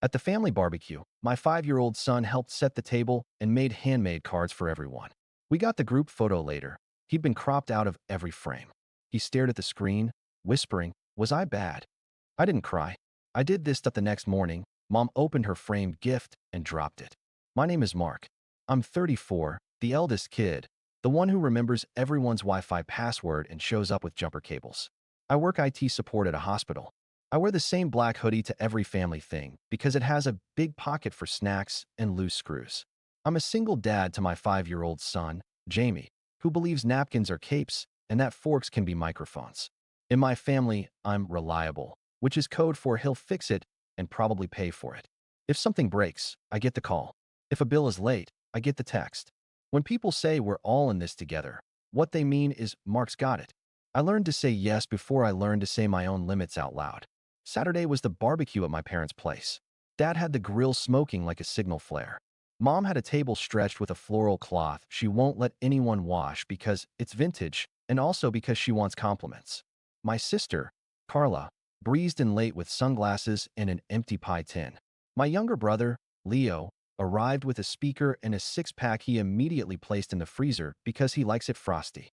At the family barbecue, my 5-year-old son helped set the table and made handmade cards for everyone. We got the group photo later. He'd been cropped out of every frame. He stared at the screen, whispering, "Was I bad?" I didn't cry. I did this stuff the next morning. Mom opened her framed gift and dropped it. My name is Mark. I'm 34, the eldest kid, the one who remembers everyone's Wi-Fi password and shows up with jumper cables. I work IT support at a hospital. I wear the same black hoodie to every family thing because it has a big pocket for snacks and loose screws. I'm a single dad to my 5-year-old son, Jamie, who believes napkins are capes and that forks can be microphones. In my family, I'm reliable, which is code for he'll fix it and probably pay for it. If something breaks, I get the call. If a bill is late, I get the text. When people say we're all in this together, what they mean is Mark's got it. I learned to say yes before I learned to say my own limits out loud. Saturday was the barbecue at my parents' place. Dad had the grill smoking like a signal flare. Mom had a table stretched with a floral cloth she won't let anyone wash because it's vintage and also because she wants compliments. My sister, Carla, breezed in late with sunglasses and an empty pie tin. My younger brother, Leo, arrived with a speaker and a six-pack he immediately placed in the freezer because he likes it frosty.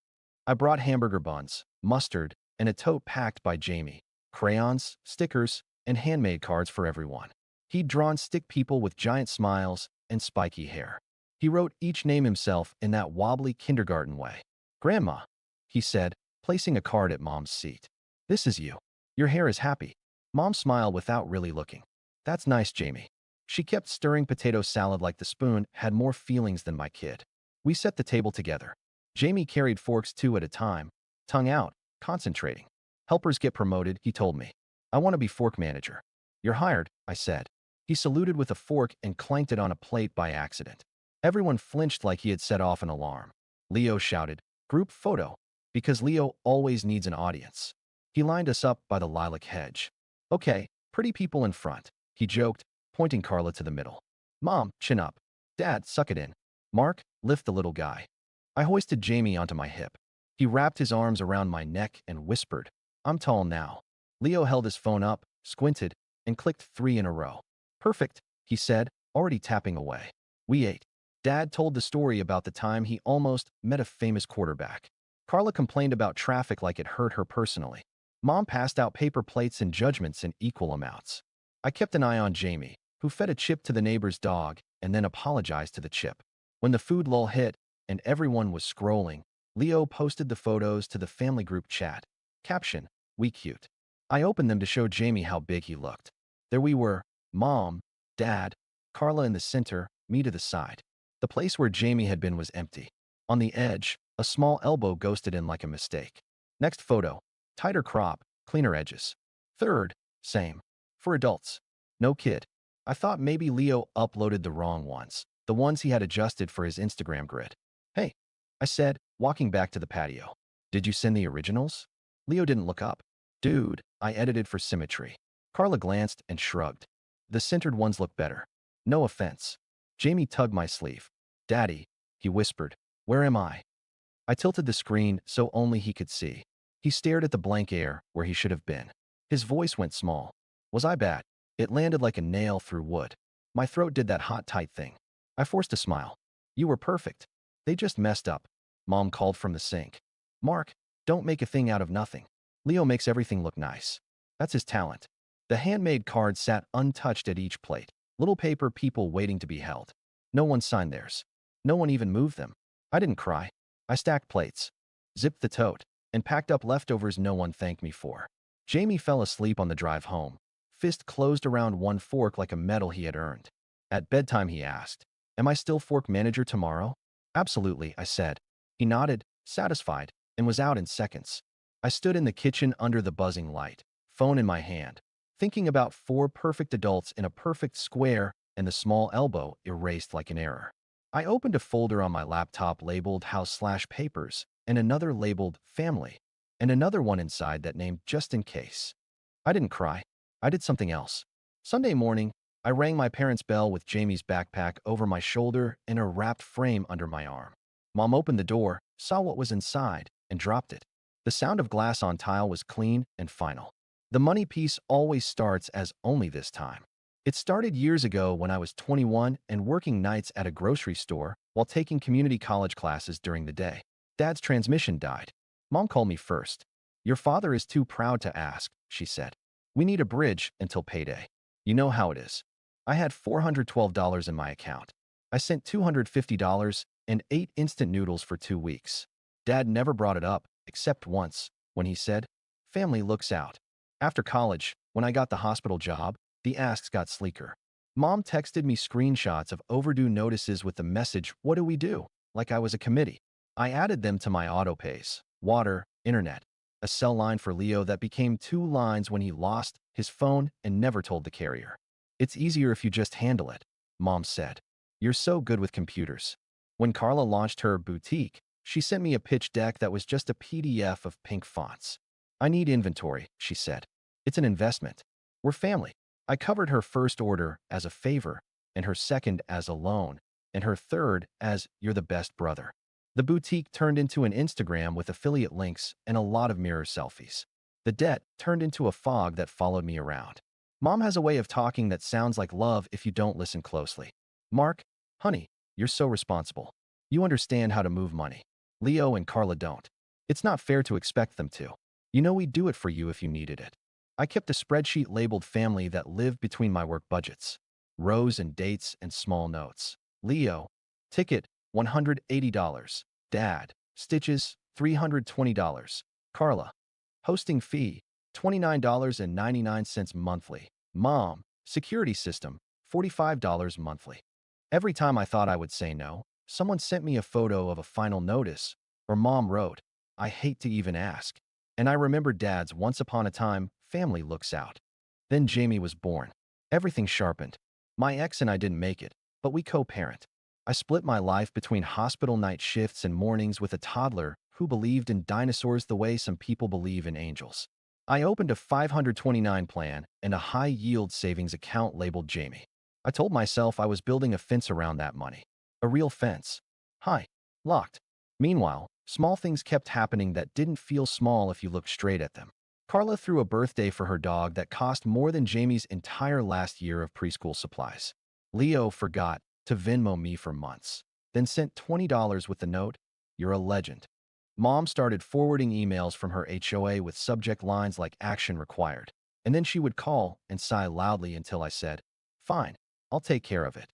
I brought hamburger buns, mustard, and a tote packed by Jamie, crayons, stickers, and handmade cards for everyone. He'd drawn stick people with giant smiles and spiky hair. He wrote each name himself in that wobbly kindergarten way. "Grandma," he said, placing a card at Mom's seat. "This is you. Your hair is happy." Mom smiled without really looking. "That's nice, Jamie." She kept stirring potato salad like the spoon had more feelings than my kid. We set the table together. Jamie carried forks 2 at a time, tongue out, concentrating. "Helpers get promoted," he told me. "I want to be fork manager." "You're hired," I said. He saluted with a fork and clanked it on a plate by accident. Everyone flinched like he had set off an alarm. Leo shouted, "Group photo," because Leo always needs an audience. He lined us up by the lilac hedge. "Okay, pretty people in front," he joked, pointing Carla to the middle. "Mom, chin up. Dad, suck it in. Mark, lift the little guy." I hoisted Jamie onto my hip. He wrapped his arms around my neck and whispered, "I'm tall now." Leo held his phone up, squinted, and clicked 3 in a row. "Perfect," he said, already tapping away. We ate. Dad told the story about the time he almost met a famous quarterback. Carla complained about traffic like it hurt her personally. Mom passed out paper plates and judgments in equal amounts. I kept an eye on Jamie, who fed a chip to the neighbor's dog and then apologized to the chip. When the food lull hit and everyone was scrolling, Leo posted the photos to the family group chat. Caption, "We cute." I opened them to show Jamie how big he looked. There we were, Mom, Dad, Carla in the center, me to the side. The place where Jamie had been was empty. On the edge, a small elbow ghosted in like a mistake. Next photo, tighter crop, cleaner edges. Third, same. For adults. No kid. I thought maybe Leo uploaded the wrong ones, the ones he had adjusted for his Instagram grid. "Hey," I said, walking back to the patio. "Did you send the originals?" Leo didn't look up. "Dude, I edited for symmetry." Carla glanced and shrugged. "The centered ones look better." "No offense." Jamie tugged my sleeve. "Daddy," he whispered, "where am I?" I tilted the screen so only he could see. He stared at the blank air where he should have been. His voice went small. "Was I bad?" It landed like a nail through wood. My throat did that hot, tight thing. I forced a smile. "You were perfect. They just messed up." Mom called from the sink. "Mark, don't make a thing out of nothing. Leo makes everything look nice. That's his talent." The handmade cards sat untouched at each plate, little paper people waiting to be held. No one signed theirs. No one even moved them. I didn't cry. I stacked plates, zipped the tote, and packed up leftovers no one thanked me for. Jamie fell asleep on the drive home, fist closed around one fork like a medal he had earned. At bedtime he asked, "Am I still fork manager tomorrow?" "Absolutely," I said. He nodded, satisfied, and was out in seconds. I stood in the kitchen under the buzzing light, phone in my hand, thinking about 4 perfect adults in a perfect square and the small elbow erased like an error. I opened a folder on my laptop labeled House/Papers and another labeled Family, and another one inside that named Just in Case. I didn't cry. I did something else. Sunday morning, I rang my parents' bell with Jamie's backpack over my shoulder and a wrapped frame under my arm. Mom opened the door, saw what was inside, and dropped it. The sound of glass on tile was clean and final. The money piece always starts as "only this time." It started years ago when I was 21 and working nights at a grocery store while taking community college classes during the day. Dad's transmission died. Mom called me first. Your father is too proud to ask, she said. We need a bridge until payday. You know how it is. I had $412 in my account. I sent $250 and ate instant noodles for 2 weeks. Dad never brought it up, except once, when he said, family looks out. After college, when I got the hospital job, the asks got sleeker. Mom texted me screenshots of overdue notices with the message, what do we do? Like I was a committee. I added them to my autopays, water, internet, a cell line for Leo that became 2 lines when he lost his phone and never told the carrier. It's easier if you just handle it, Mom said. You're so good with computers. When Carla launched her boutique, she sent me a pitch deck that was just a PDF of pink fonts. I need inventory, she said. It's an investment. We're family. I covered her first order as a favor, and her second as a loan, and her third as you're the best brother. The boutique turned into an Instagram with affiliate links and a lot of mirror selfies. The debt turned into a fog that followed me around. Mom has a way of talking that sounds like love if you don't listen closely. Mark, honey, you're so responsible. You understand how to move money. Leo and Carla don't. It's not fair to expect them to. You know we'd do it for you if you needed it. I kept a spreadsheet labeled family that lived between my work budgets. Rows and dates and small notes. Leo, ticket, $180. Dad, stitches, $320. Carla, hosting fee, $29.99 monthly. Mom, security system, $45 monthly. Every time I thought I would say no, someone sent me a photo of a final notice, or Mom wrote, I hate to even ask. And I remember Dad's once upon a time, family looks out. Then Jamie was born. Everything sharpened. My ex and I didn't make it, but we co-parent. I split my life between hospital night shifts and mornings with a toddler who believed in dinosaurs the way some people believe in angels. I opened a 529 plan and a high-yield savings account labeled Jamie. I told myself I was building a fence around that money. A real fence. High. Locked. Meanwhile, small things kept happening that didn't feel small if you looked straight at them. Carla threw a birthday for her dog that cost more than Jamie's entire last year of preschool supplies. Leo forgot to Venmo me for months, then sent $20 with the note, you're a legend. Mom started forwarding emails from her HOA with subject lines like action required, and then she would call and sigh loudly until I said, fine, I'll take care of it.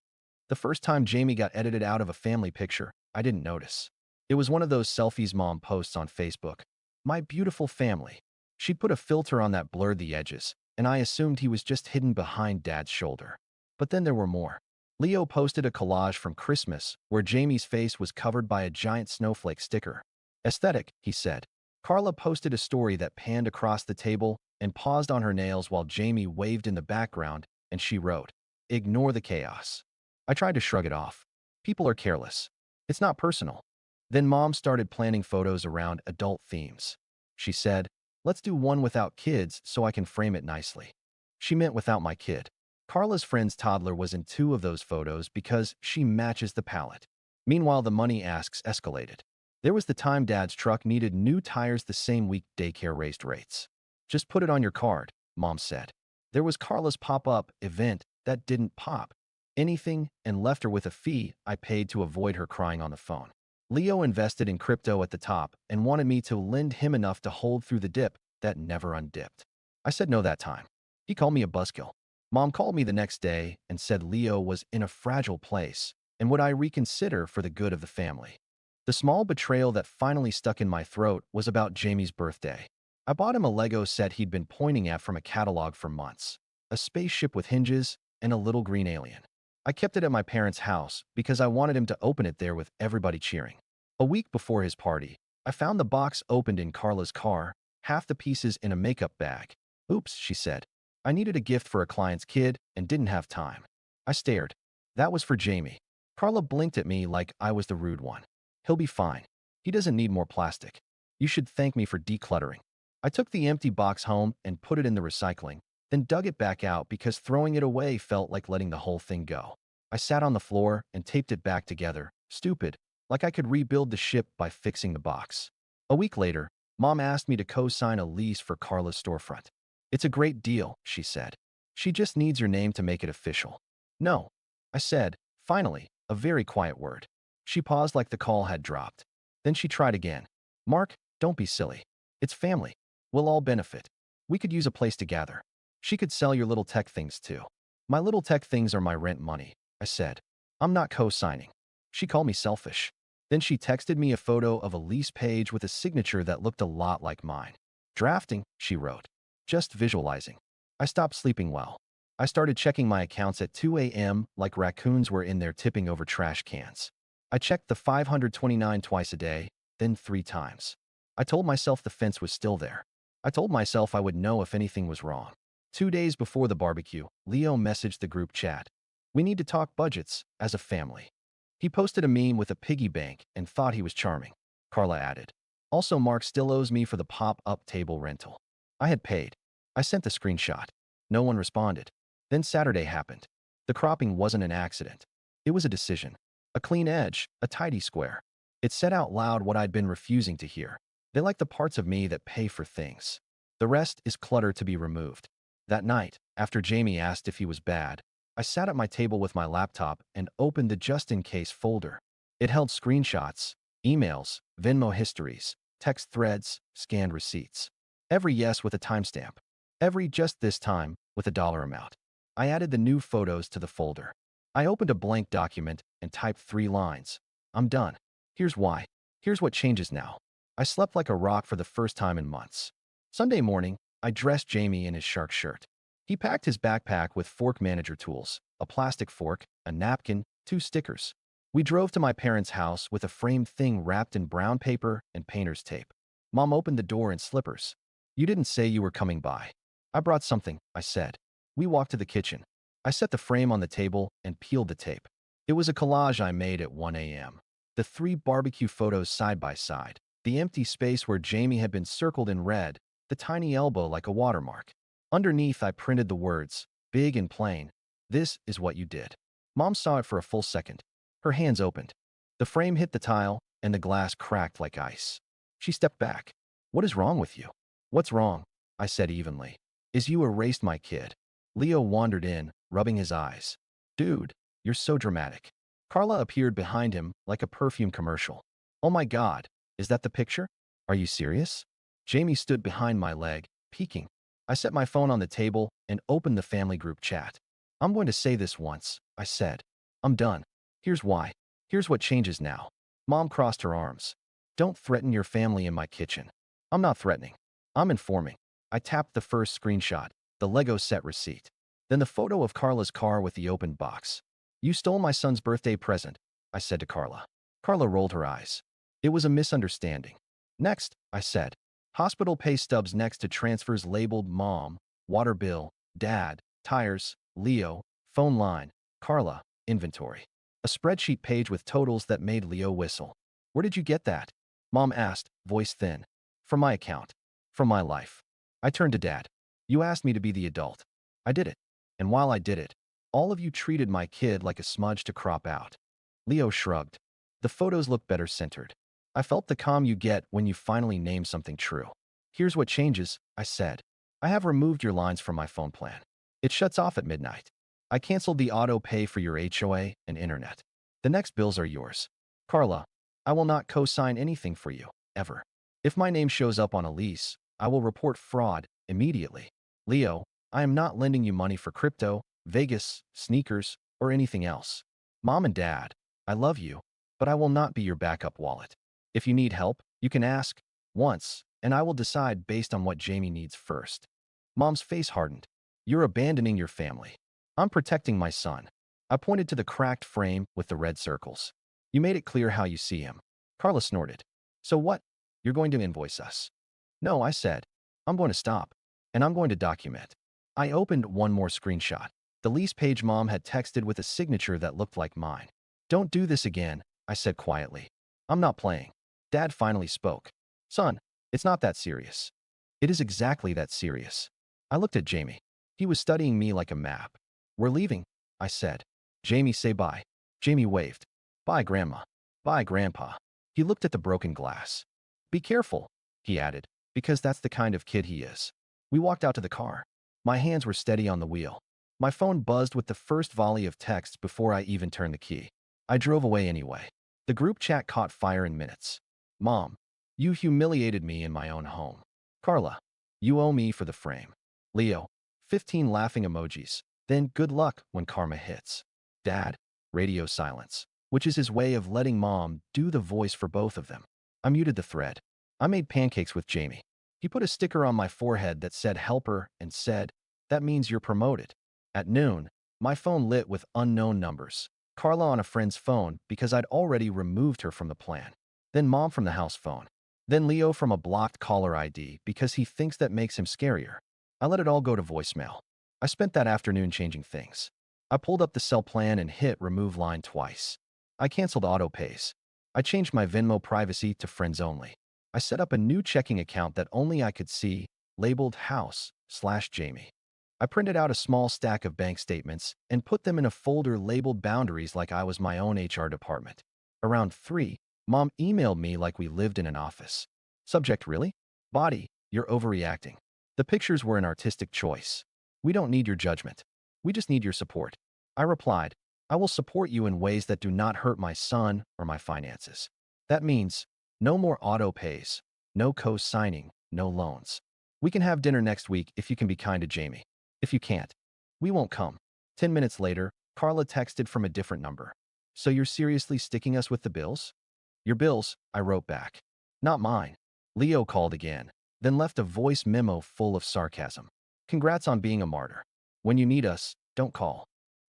The first time Jamie got edited out of a family picture, I didn't notice. It was one of those selfies Mom posts on Facebook. My beautiful family. She'd put a filter on that blurred the edges, and I assumed he was just hidden behind Dad's shoulder. But then there were more. Leo posted a collage from Christmas where Jamie's face was covered by a giant snowflake sticker. Aesthetic, he said. Carla posted a story that panned across the table and paused on her nails while Jamie waved in the background, and she wrote, ignore the chaos. I tried to shrug it off. People are careless. It's not personal. Then Mom started planning photos around adult themes. She said, let's do one without kids so I can frame it nicely. She meant without my kid. Carla's friend's toddler was in 2 of those photos because she matches the palette. Meanwhile, the money asks escalated. There was the time Dad's truck needed new tires the same week daycare raised rates. Just put it on your card, Mom said. There was Carla's pop-up event that didn't pop anything and left her with a fee I paid to avoid her crying on the phone. Leo invested in crypto at the top and wanted me to lend him enough to hold through the dip that never undipped. I said no that time. He called me a buzzkill. Mom called me the next day and said Leo was in a fragile place and would I reconsider for the good of the family. The small betrayal that finally stuck in my throat was about Jamie's birthday. I bought him a Lego set he'd been pointing at from a catalog for months. A spaceship with hinges and a little green alien. I kept it at my parents' house because I wanted him to open it there with everybody cheering. A week before his party, I found the box opened in Carla's car, half the pieces in a makeup bag. Oops, she said. I needed a gift for a client's kid and didn't have time. I stared. That was for Jamie. Carla blinked at me like I was the rude one. He'll be fine. He doesn't need more plastic. You should thank me for decluttering. I took the empty box home and put it in the recycling, then dug it back out because throwing it away felt like letting the whole thing go. I sat on the floor and taped it back together, stupid, like I could rebuild the ship by fixing the box. A week later, Mom asked me to co-sign a lease for Carla's storefront. It's a great deal, she said. She just needs your name to make it official. No, I said, finally, a very quiet word. She paused like the call had dropped. Then she tried again. Mark, don't be silly. It's family. We'll all benefit. We could use a place to gather. She could sell your little tech things too. My little tech things are my rent money, I said. I'm not co-signing. She called me selfish. Then she texted me a photo of a lease page with a signature that looked a lot like mine. Drafting, she wrote. Just visualizing. I stopped sleeping well. I started checking my accounts at 2 a.m. like raccoons were in there tipping over trash cans. I checked the 529 twice a day, then 3 times. I told myself the fence was still there. I told myself I would know if anything was wrong. 2 days before the barbecue, Leo messaged the group chat. We need to talk budgets, as a family. He posted a meme with a piggy bank and thought he was charming. Carla added. Also, Mark still owes me for the pop-up table rental. I had paid. I sent the screenshot. No one responded. Then Saturday happened. The cropping wasn't an accident. It was a decision. A clean edge, a tidy square. It said out loud what I'd been refusing to hear. They like the parts of me that pay for things. The rest is clutter to be removed. That night, after Jamie asked if he was bad, I sat at my table with my laptop and opened the just-in-case folder. It held screenshots, emails, Venmo histories, text threads, scanned receipts. Every yes with a timestamp. Every just this time with a dollar amount. I added the new photos to the folder. I opened a blank document and typed 3 lines. I'm done. Here's why. Here's what changes now. I slept like a rock for the first time in months. Sunday morning, I dressed Jamie in his shark shirt. He packed his backpack with fork manager tools, a plastic fork, a napkin, 2 stickers. We drove to my parents' house with a framed thing wrapped in brown paper and painter's tape. Mom opened the door in slippers. You didn't say you were coming by. I brought something, I said. We walked to the kitchen. I set the frame on the table and peeled the tape. It was a collage I made at 1 a.m. The 3 barbecue photos side by side. The empty space where Jamie had been circled in red, the tiny elbow like a watermark. Underneath, I printed the words, big and plain, "This is what you did." Mom saw it for a full second. Her hands opened. The frame hit the tile, and the glass cracked like ice. She stepped back. What is wrong with you? What's wrong? I said evenly. Is you erased my kid. Leo wandered in, rubbing his eyes. Dude, you're so dramatic. Carla appeared behind him like a perfume commercial. Oh my God, is that the picture? Are you serious? Jamie stood behind my leg, peeking. I set my phone on the table and opened the family group chat. I'm going to say this once, I said. I'm done. Here's why. Here's what changes now. Mom crossed her arms. Don't threaten your family in my kitchen. I'm not threatening. I'm informing. I tapped the first screenshot, the Lego set receipt. Then the photo of Carla's car with the opened box. You stole my son's birthday present, I said to Carla. Carla rolled her eyes. It was a misunderstanding. Next, I said. Hospital pay stubs next to transfers labeled Mom, water bill, Dad, tires, Leo, phone line, Carla, inventory. A spreadsheet page with totals that made Leo whistle. Where did you get that? Mom asked, voice thin. From my account. From my life. I turned to Dad. You asked me to be the adult. I did it. And while I did it, all of you treated my kid like a smudge to crop out. Leo shrugged. The photos looked better centered. I felt the calm you get when you finally name something true. Here's what changes, I said. I have removed your lines from my phone plan. It shuts off at midnight. I canceled the auto pay for your HOA and internet. The next bills are yours. Carla, I will not co-sign anything for you, ever. If my name shows up on a lease, I will report fraud immediately. Leo, I am not lending you money for crypto, Vegas, sneakers, or anything else. Mom and Dad, I love you, but I will not be your backup wallet. If you need help, you can ask once, and I will decide based on what Jamie needs first. Mom's face hardened. You're abandoning your family. I'm protecting my son. I pointed to the cracked frame with the red circles. You made it clear how you see him. Carla snorted. So what? You're going to invoice us? No, I said. I'm going to stop. And I'm going to document. I opened one more screenshot. The lease page Mom had texted with a signature that looked like mine. Don't do this again, I said quietly. I'm not playing. Dad finally spoke. Son, it's not that serious. It is exactly that serious. I looked at Jamie. He was studying me like a map. We're leaving, I said. Jamie, say bye. Jamie waved. Bye, Grandma. Bye, Grandpa. He looked at the broken glass. Be careful, he added, because that's the kind of kid he is. We walked out to the car. My hands were steady on the wheel. My phone buzzed with the first volley of texts before I even turned the key. I drove away anyway. The group chat caught fire in minutes. Mom, you humiliated me in my own home. Carla, you owe me for the frame. Leo, 15 laughing emojis. Then good luck when karma hits. Dad, radio silence, which is his way of letting Mom do the voice for both of them. I muted the thread. I made pancakes with Jamie. He put a sticker on my forehead that said helper and said, that means you're promoted. At noon, my phone lit with unknown numbers. Carla on a friend's phone because I'd already removed her from the plan. Then Mom from the house phone. Then Leo from a blocked caller ID because he thinks that makes him scarier. I let it all go to voicemail. I spent that afternoon changing things. I pulled up the cell plan and hit remove line twice. I canceled auto pays. I changed my Venmo privacy to friends only. I set up a new checking account that only I could see, labeled house/Jamie. I printed out a small stack of bank statements and put them in a folder labeled boundaries like I was my own HR department. Around 3, Mom emailed me like we lived in an office. Subject, really? Body, you're overreacting. The pictures were an artistic choice. We don't need your judgment. We just need your support. I replied, I will support you in ways that do not hurt my son or my finances. That means no more auto pays, no co-signing, no loans. We can have dinner next week if you can be kind to Jamie. If you can't, we won't come. 10 minutes later, Carla texted from a different number. So you're seriously sticking us with the bills? Your bills, I wrote back. Not mine. Leo called again, then left a voice memo full of sarcasm. Congrats on being a martyr. When you need us, don't call.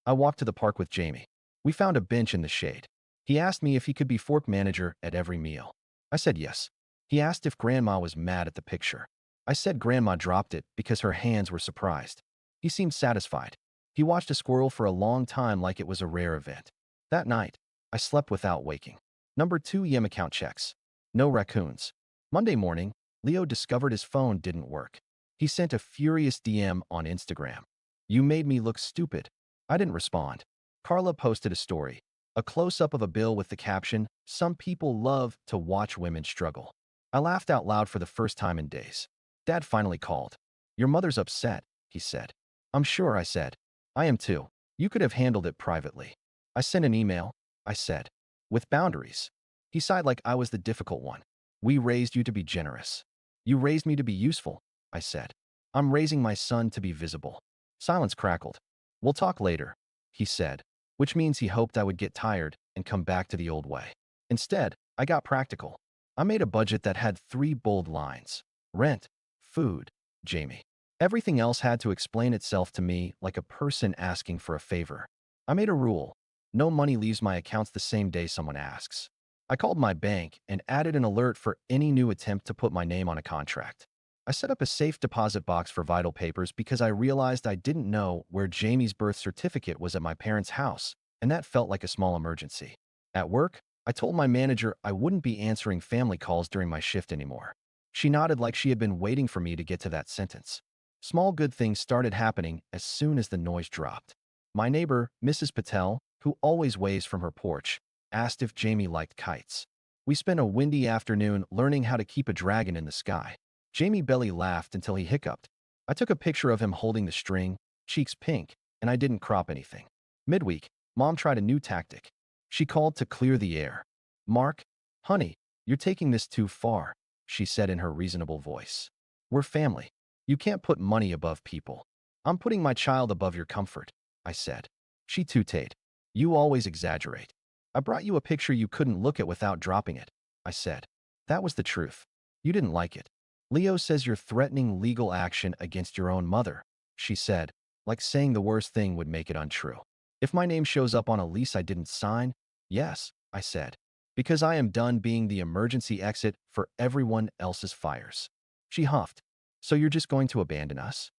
I walked to the park with Jamie. We found a bench in the shade. He asked me if he could be fork manager at every meal. I said yes. He asked if Grandma was mad at the picture. I said Grandma dropped it because her hands were surprised. He seemed satisfied. He watched a squirrel for a long time like it was a rare event. That night, I slept without waking. Number 2 Yem account checks. No raccoons. Monday morning, Leo discovered his phone didn't work. He sent a furious DM on Instagram. You made me look stupid. I didn't respond. Carla posted a story. A close-up of a bill with the caption, some people love to watch women struggle. I laughed out loud for the first time in days. Dad finally called. Your mother's upset, he said. I'm sure, I said. I am too. You could have handled it privately. I sent an email, I said. With boundaries. He sighed like I was the difficult one. We raised you to be generous. You raised me to be useful, I said. I'm raising my son to be visible. Silence crackled. We'll talk later, he said, which means he hoped I would get tired and come back to the old way. Instead, I got practical. I made a budget that had 3 bold lines. Rent, food, Jamie. Everything else had to explain itself to me like a person asking for a favor. I made a rule. No money leaves my accounts the same day someone asks. I called my bank and added an alert for any new attempt to put my name on a contract. I set up a safe deposit box for vital papers because I realized I didn't know where Jamie's birth certificate was at my parents' house, and that felt like a small emergency. At work, I told my manager I wouldn't be answering family calls during my shift anymore. She nodded like she had been waiting for me to get to that sentence. Small good things started happening as soon as the noise dropped. My neighbor, Mrs. Patel, who always waves from her porch, asked if Jamie liked kites. We spent a windy afternoon learning how to keep a dragon in the sky. Jamie belly laughed until he hiccuped. I took a picture of him holding the string, cheeks pink, and I didn't crop anything. Midweek, Mom tried a new tactic. She called to clear the air. Mark, honey, you're taking this too far, she said in her reasonable voice. We're family. You can't put money above people. I'm putting my child above your comfort, I said. She tooted. You always exaggerate. I brought you a picture you couldn't look at without dropping it, I said. That was the truth. You didn't like it. Leo says you're threatening legal action against your own mother, she said, like saying the worst thing would make it untrue. If my name shows up on a lease I didn't sign, yes, I said, because I am done being the emergency exit for everyone else's fires. She huffed. So you're just going to abandon us?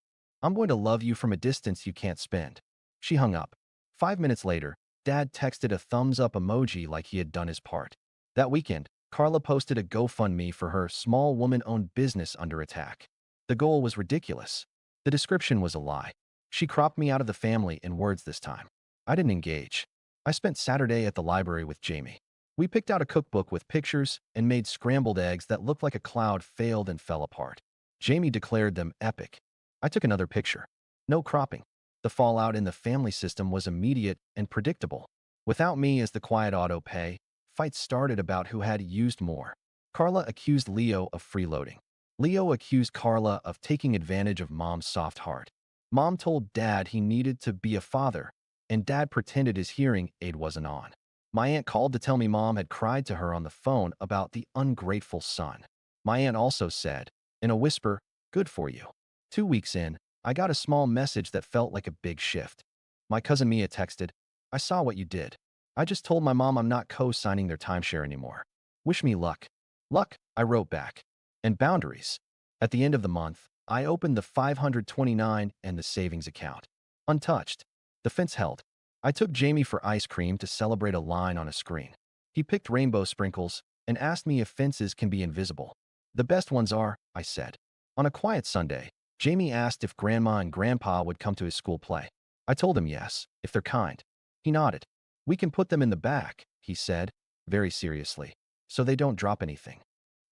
I'm going to love you from a distance you can't spend. She hung up. 5 minutes later, Dad texted a thumbs-up emoji like he had done his part. That weekend, Carla posted a GoFundMe for her small woman-owned business under attack. The goal was ridiculous. The description was a lie. She cropped me out of the family in words this time. I didn't engage. I spent Saturday at the library with Jamie. We picked out a cookbook with pictures and made scrambled eggs that looked like a cloud failed and fell apart. Jamie declared them epic. I took another picture. No cropping. The fallout in the family system was immediate and predictable. Without me as the quiet auto pay, fights started about who had used more. Carla accused Leo of freeloading. Leo accused Carla of taking advantage of Mom's soft heart. Mom told Dad he needed to be a father, and Dad pretended his hearing aid wasn't on. My aunt called to tell me Mom had cried to her on the phone about the ungrateful son. My aunt also said, in a whisper, "Good for you." 2 weeks in, I got a small message that felt like a big shift. My cousin Mia texted, "I saw what you did. I just told my mom I'm not co-signing their timeshare anymore. Wish me luck." Luck, I wrote back. And boundaries. At the end of the month, I opened the 529 and the savings account. Untouched. The fence held. I took Jamie for ice cream to celebrate a line on a screen. He picked rainbow sprinkles and asked me if fences can be invisible. "The best ones are," I said. On a quiet Sunday, Jamie asked if Grandma and Grandpa would come to his school play. I told him yes, if they're kind. He nodded. "We can put them in the back," he said, very seriously, "so they don't drop anything."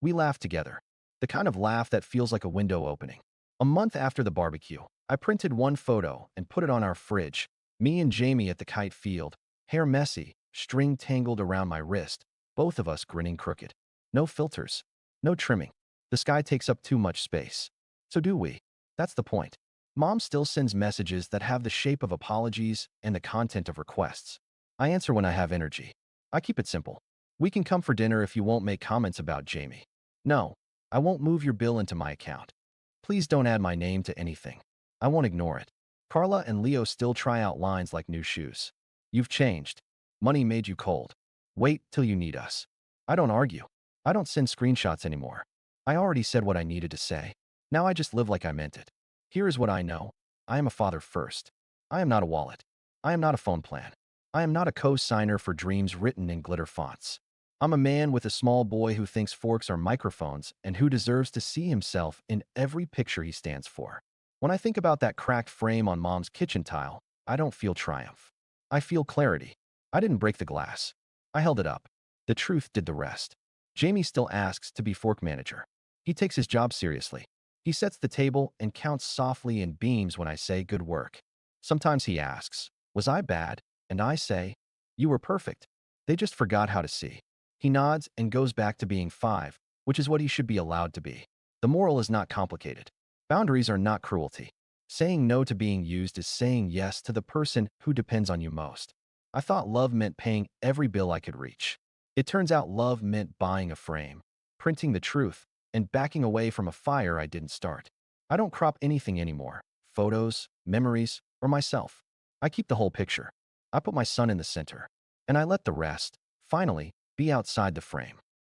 We laughed together. The kind of laugh that feels like a window opening. A month after the barbecue, I printed one photo and put it on our fridge. Me and Jamie at the kite field, hair messy, string tangled around my wrist, both of us grinning crooked. No filters. No trimming. The sky takes up too much space. So do we. That's the point. Mom still sends messages that have the shape of apologies and the content of requests. I answer when I have energy. I keep it simple. "We can come for dinner if you won't make comments about Jamie." "No, I won't move your bill into my account." "Please don't add my name to anything." I won't ignore it. Carla and Leo still try out lines like new shoes. "You've changed. Money made you cold. Wait till you need us." I don't argue. I don't send screenshots anymore. I already said what I needed to say. Now I just live like I meant it. Here is what I know. I am a father first. I am not a wallet. I am not a phone plan. I am not a co-signer for dreams written in glitter fonts. I'm a man with a small boy who thinks forks are microphones and who deserves to see himself in every picture he stands for. When I think about that cracked frame on Mom's kitchen tile, I don't feel triumph. I feel clarity. I didn't break the glass. I held it up. The truth did the rest. Jamie still asks to be fork manager. He takes his job seriously. He sets the table and counts softly and beams when I say good work. Sometimes he asks, "Was I bad?" And I say, "You were perfect. They just forgot how to see." He nods and goes back to being 5, which is what he should be allowed to be. The moral is not complicated. Boundaries are not cruelty. Saying no to being used is saying yes to the person who depends on you most. I thought love meant paying every bill I could reach. It turns out love meant buying a frame, printing the truth, and backing away from a fire I didn't start. I don't crop anything anymore. Photos, memories, or myself. I keep the whole picture. I put my son in the center. And I let the rest, finally, be outside the frame.